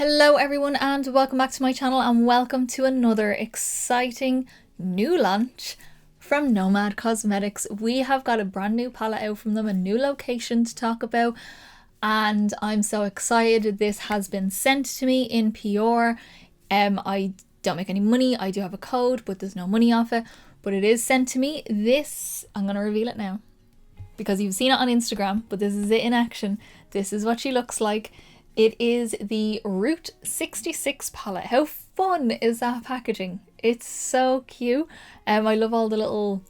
Hello everyone and welcome back to my channel and welcome to another exciting new launch from Nomad Cosmetics. We have got a brand new palette out from them, a new location to talk about, and I'm so excited. This has been sent to me in PR. I don't make any money. I do have a code, but there's no money off it, but it is sent to me. This, I'm going to reveal it now because you've seen it on Instagram, but this is it in action. This is what she looks like. It is the Route 66 palette. How fun is that packaging? It's so cute. I love all the little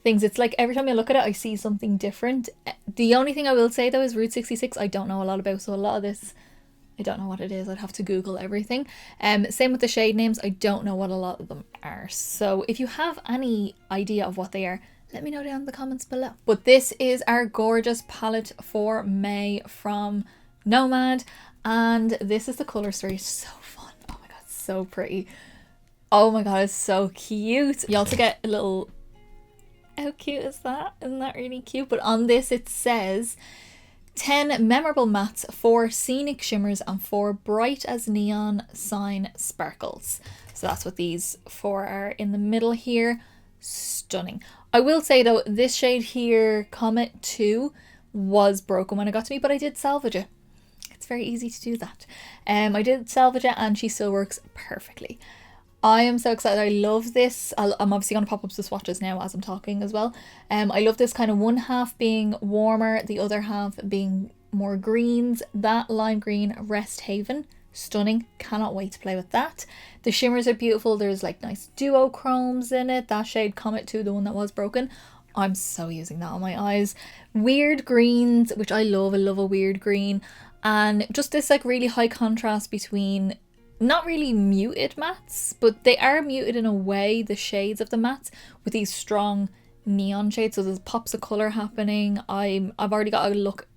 things. It's like every time I look at it, I see something different. The only thing I will say though is Route 66, I don't know a lot about. So a lot of this, I don't know what it is. I'd have to Google everything. Same with the shade names. I don't know what a lot of them are. So if you have any idea of what they are, let me know down in the comments below. But this is our gorgeous palette for May from Nomad, and this is the color story. So fun. Oh my god, so pretty. Oh my god, it's so cute. You also get a little, how cute is that? Isn't that really cute? But on this it says 10 memorable mattes, 4 scenic shimmers, and 4 bright as neon sign sparkles. So that's what these 4 are in the middle here. Stunning. I will say though, this shade here, Comet 2, was broken when it got to me, but I did salvage it. It's very easy to do that. I did salvage it and she still works perfectly. I am so excited. I love this. I'm obviously going to pop up the swatches now as I'm talking as well. I love this kind of one half being warmer, the other half being more greens. That lime green, Rest Haven, stunning. Cannot wait to play with that. The shimmers are beautiful. There's like nice duochromes in it. That shade Comet 2, the one that was broken, I'm so using that on my eyes. Weird greens, which I love. I love a weird green. And just this like really high contrast between not really muted mattes, but they are muted in a way, the shades of the mattes, with these strong neon shades. So there's pops of color happening. I've already got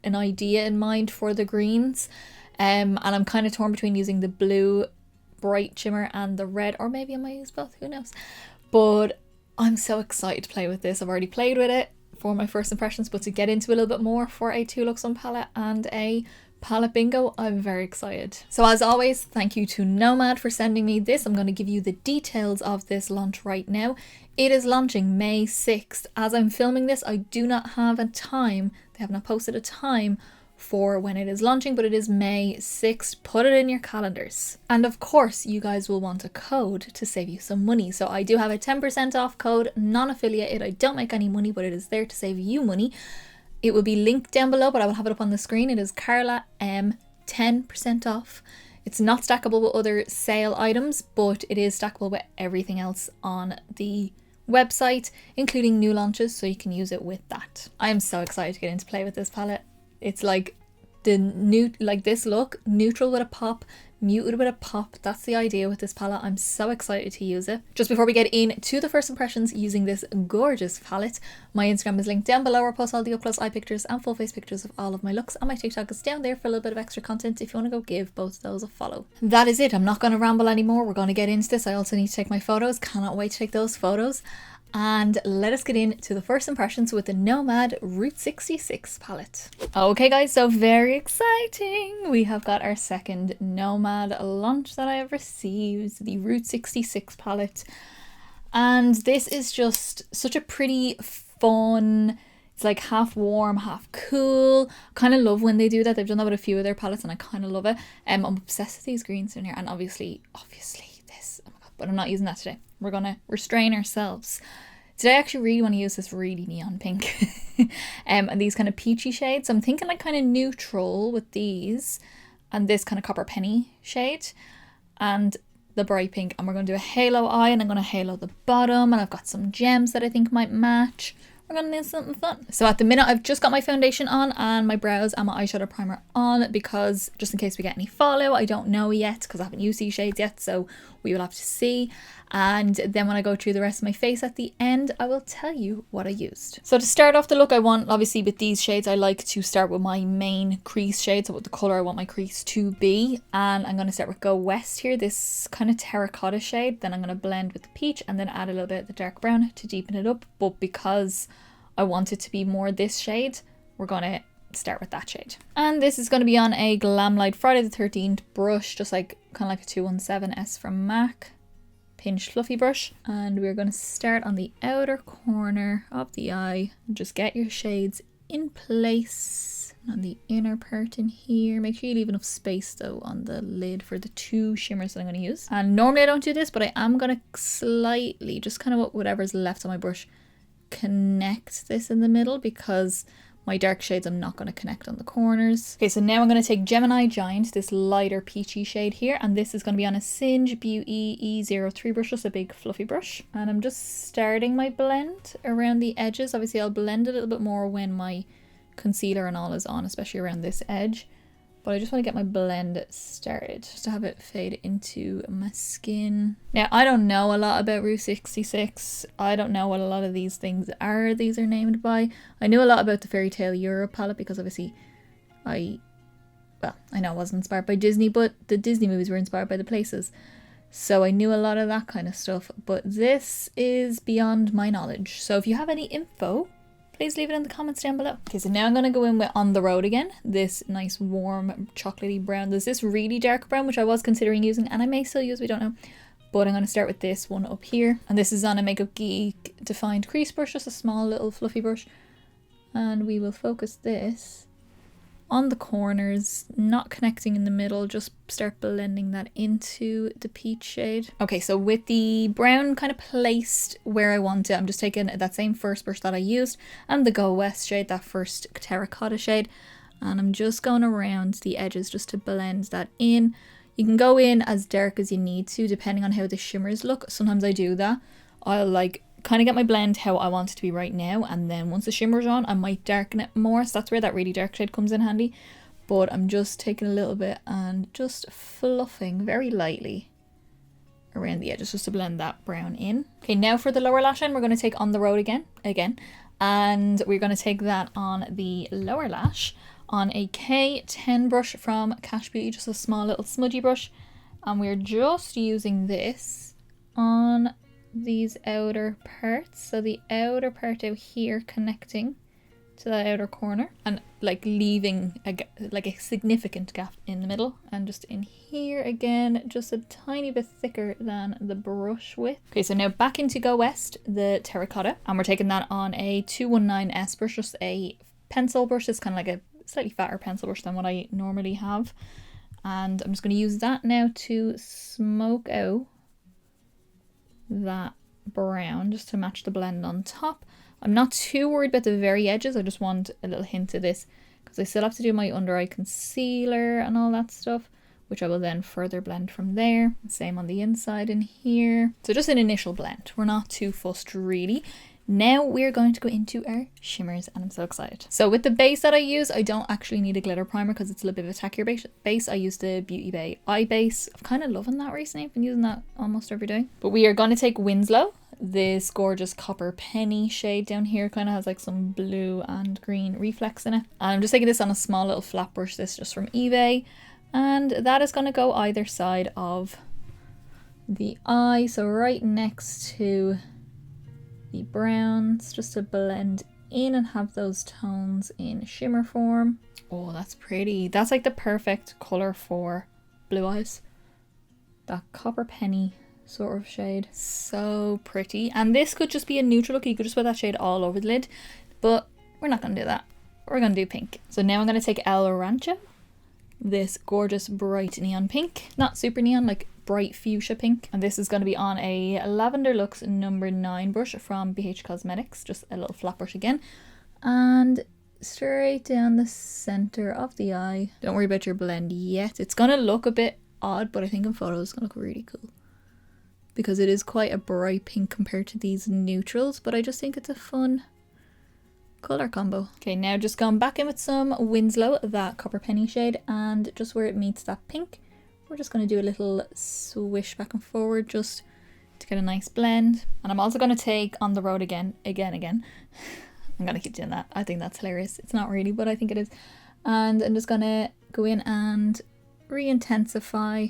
an idea in mind for the greens. And I'm kind of torn between using the blue bright shimmer and the red, or maybe I might use both, who knows. But I'm so excited to play with this. I've already played with it for my first impressions, but to get into a little bit more for a 2 Looks on palette and a palette bingo, I'm very excited. So as always, thank you to Nomad for sending me this. I'm going to give you the details of this launch right now. It is launching May 6th. As I'm filming this, I do not have a time. They have not posted a time for when it is launching, but it is May 6th. Put it in your calendars. And of course, you guys will want a code to save you some money. So I do have a 10% off code, non-affiliated. I don't make any money, but it is there to save you money. It will be linked down below, but I will have it up on the screen. It is Carla M, 10% off. It's not stackable with other sale items, but it is stackable with everything else on the website, including new launches, so you can use it with that. I am so excited to get into play with this palette. It's like the new, like this look, neutral with a pop, muted with a pop. That's the idea with this palette. I'm so excited to use it. Just before we get into the first impressions using this gorgeous palette, my Instagram is linked down below where I post all the up close eye pictures and full face pictures of all of my looks, and my TikTok is down there for a little bit of extra content if you want to go give both of those a follow. That is it. I'm not going to ramble anymore. We're going to get into this. I also need to take my photos. Cannot wait to take those photos. And let us get into the first impressions with the Nomad Route 66 palette. Okay guys, so very exciting. We have got our second Nomad launch that I have received, the Route 66 palette. And this is just such a pretty, fun, it's like half warm, half cool. Kind of love when they do that. They've done that with a few of their palettes and I kind of love it. I'm obsessed with these greens in here, and obviously this, oh my god, but I'm not using that today. We're gonna restrain ourselves. Today I actually really want to use this really neon pink and these kind of peachy shades. So I'm thinking like kind of neutral with these and this kind of copper penny shade and the bright pink, and we're going to do a halo eye, and I'm going to halo the bottom, and I've got some gems that I think might match. We're going to do something fun. So at the minute I've just got my foundation on and my brows and my eyeshadow primer on, because just in case we get any fallout, I don't know yet because I haven't used these shades yet, so we will have to see. And then when I go through the rest of my face at the end, I will tell you what I used. So to start off the look, I want, obviously with these shades, I like to start with my main crease shade, so with the colour I want my crease to be. And I'm going to start with Go West here, this kind of terracotta shade. Then I'm going to blend with the peach and then add a little bit of the dark brown to deepen it up. But because I want it to be more this shade, we're going to start with that shade. And this is going to be on a Glam Light Friday the 13th brush, just like kind of like a 217S from MAC. Pinched fluffy brush, and we're going to start on the outer corner of the eye. Just get your shades in place on the inner part in here. Make sure you leave enough space though on the lid for the 2 shimmers that I'm going to use. And normally I don't do this, but I am going to slightly, just kind of whatever's left on my brush, connect this in the middle, because my dark shades I'm not going to connect on the corners. Okay, so now I'm going to take Gemini Giant, this lighter peachy shade here, and this is going to be on a Singe Beauty E03 brush, just a big fluffy brush. And I'm just starting my blend around the edges. Obviously I'll blend a little bit more when my concealer and all is on, especially around this edge. But I just want to get my blend started, just to have it fade into my skin. Now, I don't know a lot about Route 66. I don't know what a lot of these things are. These are named by. I knew a lot about the Fairy Tale Europe palette because obviously I know it wasn't inspired by Disney, but the Disney movies were inspired by the places. So I knew a lot of that kind of stuff. But this is beyond my knowledge. So if you have any info, please leave it in the comments down below. Okay, so now I'm going to go in with On the Road again. This nice warm chocolatey brown. There's this really dark brown, which I was considering using, and I may still use, we don't know. But I'm going to start with this one up here. And this is on a Makeup Geek defined crease brush, just a small little fluffy brush. And we will focus this on the corners, not connecting in the middle, just start blending that into the peach shade. Okay, so with the brown kind of placed where I want it, I'm just taking that same first brush that I used and the Go West shade, that first terracotta shade, and I'm just going around the edges just to blend that in. You can go in as dark as you need to, depending on how the shimmers look. Sometimes I do that. I'll like kind of get my blend how I want it to be right now, and then once the shimmer's on I might darken it more, so that's where that really dark shade comes in handy. But I'm just taking a little bit and just fluffing very lightly around the edges just to blend that brown in. Okay, now for the lower lash line we're going to take On the Road again, and we're going to take that on the lower lash on a K10 brush from Cash Beauty, just a small little smudgy brush, and we're just using this on these outer parts, so the outer part out here connecting to that outer corner and like leaving a significant gap in the middle, and just in here again just a tiny bit thicker than the brush width. Okay, so now back into Go West, the terracotta, and we're taking that on a 219S brush, just a pencil brush. It's kind of like a slightly fatter pencil brush than what I normally have, and I'm just going to use that now to smoke out that brown just to match the blend on top. I'm not too worried about the very edges, I just want a little hint of this because I still have to do my under eye concealer and all that stuff, which I will then further blend from there. Same on the inside in here. So just an initial blend, we're not too fussed really. Now we're going to go into our shimmers and I'm so excited. So with the base that I use, I don't actually need a glitter primer because it's a little bit of a tackier base. I use the Beauty Bay eye base. I'm kind of loving that recently. I've been using that almost every day. But we are going to take Winslow, this gorgeous copper penny shade down here. Kind of has like some blue and green reflex in it. And I'm just taking this on a small little flat brush, this just from eBay. And that is going to go either side of the eye. So right next to the browns, just to blend in and have those tones in shimmer form. Oh, that's pretty. That's like the perfect color for blue eyes. That copper penny sort of shade. So pretty. And this could just be a neutral look. You could just put that shade all over the lid, but we're not going to do that. We're going to do pink. So now I'm going to take El Rancho, this gorgeous bright neon pink. Not super neon, like bright fuchsia pink, and this is going to be on a Lavender Luxe number 9 brush from BH Cosmetics, just a little flat brush again, and straight down the center of the eye. Don't worry about your blend yet. It's going to look a bit odd, but I think in photos it's going to look really cool because it is quite a bright pink compared to these neutrals, but I just think it's a fun color combo. Okay, now just going back in with some Winslow, that copper penny shade, and just where it meets that pink, we're just going to do a little swish back and forward just to get a nice blend. And I'm also going to take On the Road again. I'm going to keep doing that. I think that's hilarious. It's not really, but I think it is. And I'm just going to go in and re-intensify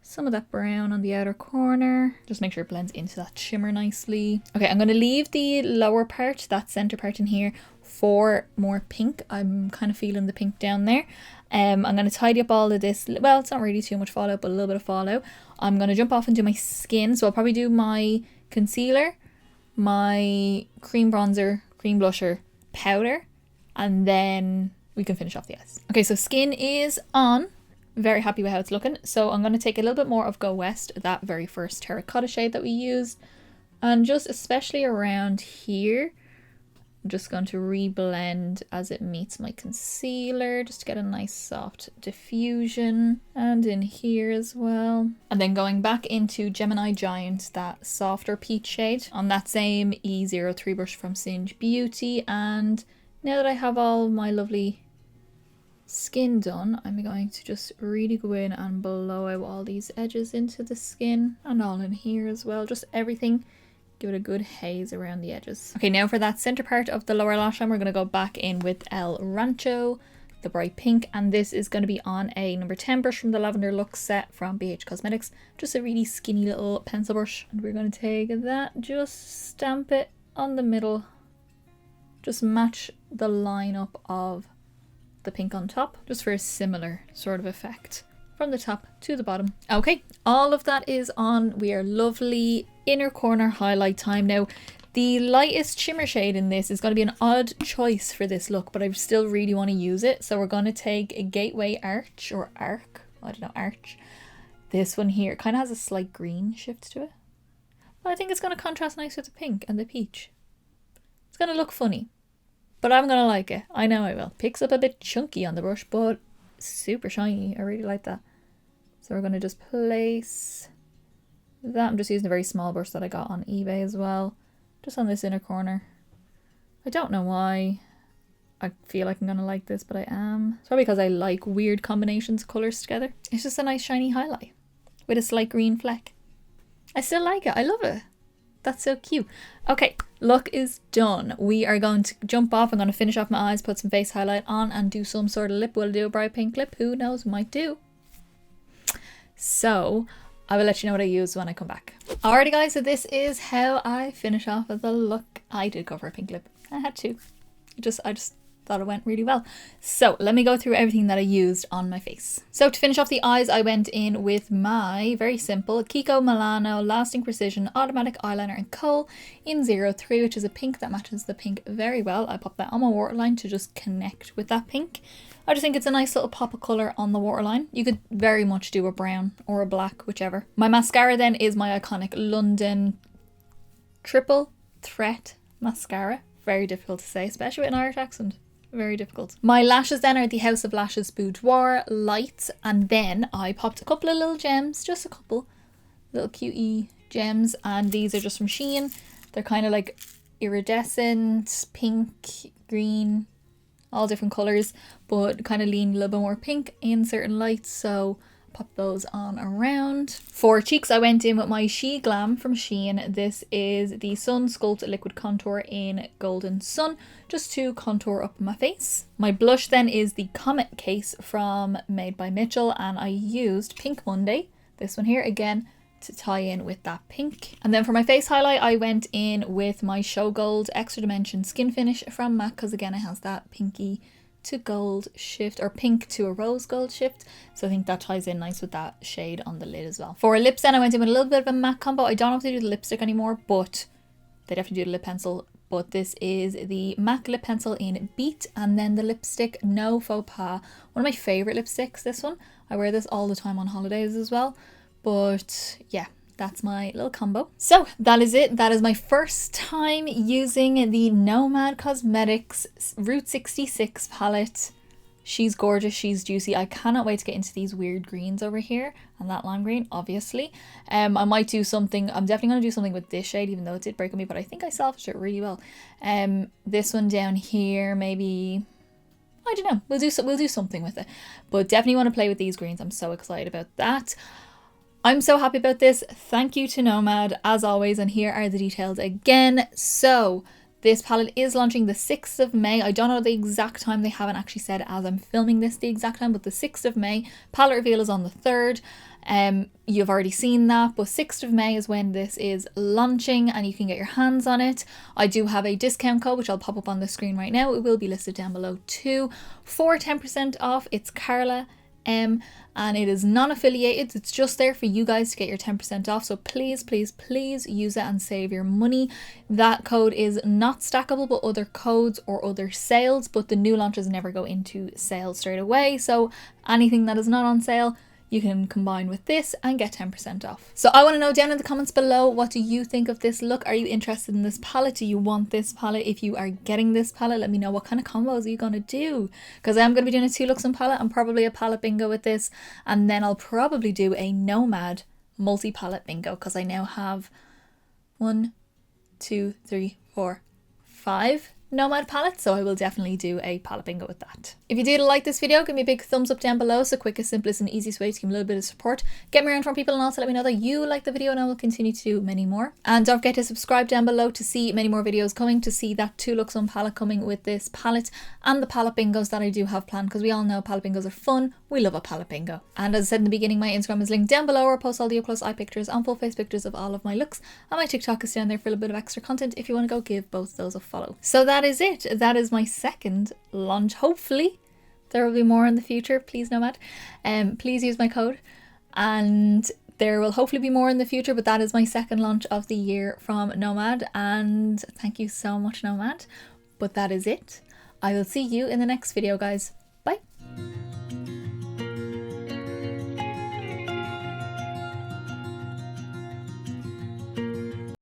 some of that brown on the outer corner. Just make sure it blends into that shimmer nicely. Okay, I'm going to leave the lower part, that center part in here, for more pink. I'm kind of feeling the pink down there. I'm going to tidy up all of this. Well, it's not really too much fallout, but a little bit of fallout. I'm going to jump off and do my skin. So I'll probably do my concealer, my cream bronzer, cream blusher, powder, and then we can finish off the eyes. Okay, so skin is on. Very happy with how it's looking. So I'm going to take a little bit more of Go West, that very first terracotta shade that we used, and just especially around here, I'm just going to reblend as it meets my concealer just to get a nice soft diffusion, and in here as well. And then going back into Gemini Giant, that softer peach shade on that same E03 brush from Singe Beauty. And now that I have all my lovely skin done, I'm going to just really go in and blow out all these edges into the skin and all in here as well, just everything. Give it a good haze around the edges. Okay, now for that center part of the lower lash line, we're going to go back in with El Rancho, the bright pink, and this is going to be on a number 10 brush from the Lavender Luxe set from BH Cosmetics. Just a really skinny little pencil brush, and we're going to take that, just stamp it on the middle, just match the lineup of the pink on top, just for a similar sort of effect from the top to the bottom. Okay, all of that is on. We are lovely. Inner corner highlight time. Now, the lightest shimmer shade in this is going to be an odd choice for this look, but I still really want to use it. So we're going to take a Gateway Arch, or Arc, I don't know, Arch. This one here kind of has a slight green shift to it, but I think it's going to contrast nice with the pink and the peach. It's going to look funny, but I'm going to like it. I know I will. Picks up a bit chunky on the brush, but super shiny. I really like that. So we're going to just place that. I'm just using a very small brush that I got on eBay as well, just on this inner corner. I don't know why I feel like I'm going to like this, but I am. It's probably because I like weird combinations of colours together. It's just a nice shiny highlight with a slight green fleck. I still like it. I love it. That's so cute. Okay, look is done. We are going to jump off. I'm going to finish off my eyes, put some face highlight on, and do some sort of lip. Will I do a bright pink lip? Who knows? Might do. So I will let you know what I use when I come back. Alrighty guys, so this is how I finish off with the look. I did go for a pink lip. I had to. I just thought it went really well. So let me go through everything that I used on my face. So to finish off the eyes, I went in with my very simple Kiko Milano Lasting Precision Automatic Eyeliner in Kohl in 03, which is a pink that matches the pink very well. I popped that on my waterline to just connect with that pink. I just think it's a nice little pop of colour on the waterline. You could very much do a brown or a black, whichever. My mascara then is my iconic London Triple Threat Mascara. Very difficult to say, especially with an Irish accent. Very difficult. My lashes then are the House of Lashes Boudoir Lights, and then I popped a couple of little gems, just a couple little cutie gems, and these are just from Shein. They're kind of like iridescent, pink, green, all different colours, but kind of lean a little bit more pink in certain lights, so pop those on around. For cheeks, I went in with my Glam from Shein. This is the Sun Sculpt Liquid Contour in Golden Sun, just to contour up my face. My blush then is the Comet case from Made by Mitchell, and I used Pink Monday, this one here, again, to tie in with that pink. And then for my face highlight, I went in with my Show Gold Extra Dimension Skin Finish from MAC, because again, it has that pinky to gold shift, or pink to a rose gold shift, so I think that ties in nice with that shade on the lid as well. For lips then, I went in with a little bit of a MAC combo. I don't know if they do the lipstick anymore, but they definitely do the lip pencil. But this is the MAC lip pencil in Beat, and then the lipstick No Faux Pas. One of my favourite lipsticks, this one. I wear this all the time on holidays as well. But yeah, that's my little combo. So that is it. That is my first time using the Nomad Cosmetics Route 66 palette. She's gorgeous, she's juicy. I cannot wait to get into these weird greens over here, and that lime green, obviously. I might do something, I'm definitely going to do something with this shade, even though it did break on me, but I think I salvaged it really well. This one down here, maybe, I don't know, we'll do something with it. But definitely want to play with these greens. I'm so excited about that. I'm so happy about this. Thank you to Nomad, as always, and here are the details again. So This palette is launching the 6th of May. I don't know the exact time. They haven't actually said as I'm filming this the exact time, but the 6th of May. Palette reveal is on the 3rd. You've already seen that, but 6th of May is when this is launching and you can get your hands on it. I do have a discount code which I'll pop up on the screen right now. It will be listed down below too for 10% off. It's Carla M, and it is non-affiliated. It's just there for you guys to get your 10% off, so please use it and save your money. That code is not stackable but other codes or other sales, but the new launches never go into sale straight away, so anything that is not on sale you can combine with this and get 10% off. So I want to know down in the comments below, what do you think of this look? Are you interested in this palette? Do you want this palette? If you are getting this palette, let me know what kind of combos are you going to do, because I am going to be doing a 2 looks on palette and probably a palette bingo with this, and then I'll probably do a Nomad multi-palette bingo, because I now have 1, 2, 3, 4, 5 Nomad palettes, so I will definitely do a palette bingo with that. If you did like this video, give me a big thumbs up down below. It's the quickest, simplest and easiest way to give me a little bit of support, get me around from people, and also let me know that you like the video, and I will continue to do many more. And don't forget to subscribe down below to see many more videos coming, to see that 2 looks on palette coming with this palette, and the palette bingos that I do have planned, because we all know palette bingos are fun. We love a palette bingo. And as I said in the beginning, my Instagram is linked down below, where I post all the up close eye pictures and full face pictures of all of my looks, and my TikTok is down there for a little bit of extra content if you want to go give both those a follow. So that is it. That is my second launch. Hopefully there will be more in the future, please Nomad. Please use my code, and there will hopefully be more in the future, but that is my second launch of the year from Nomad, and thank you so much, Nomad. But that is it. I will see you in the next video, guys.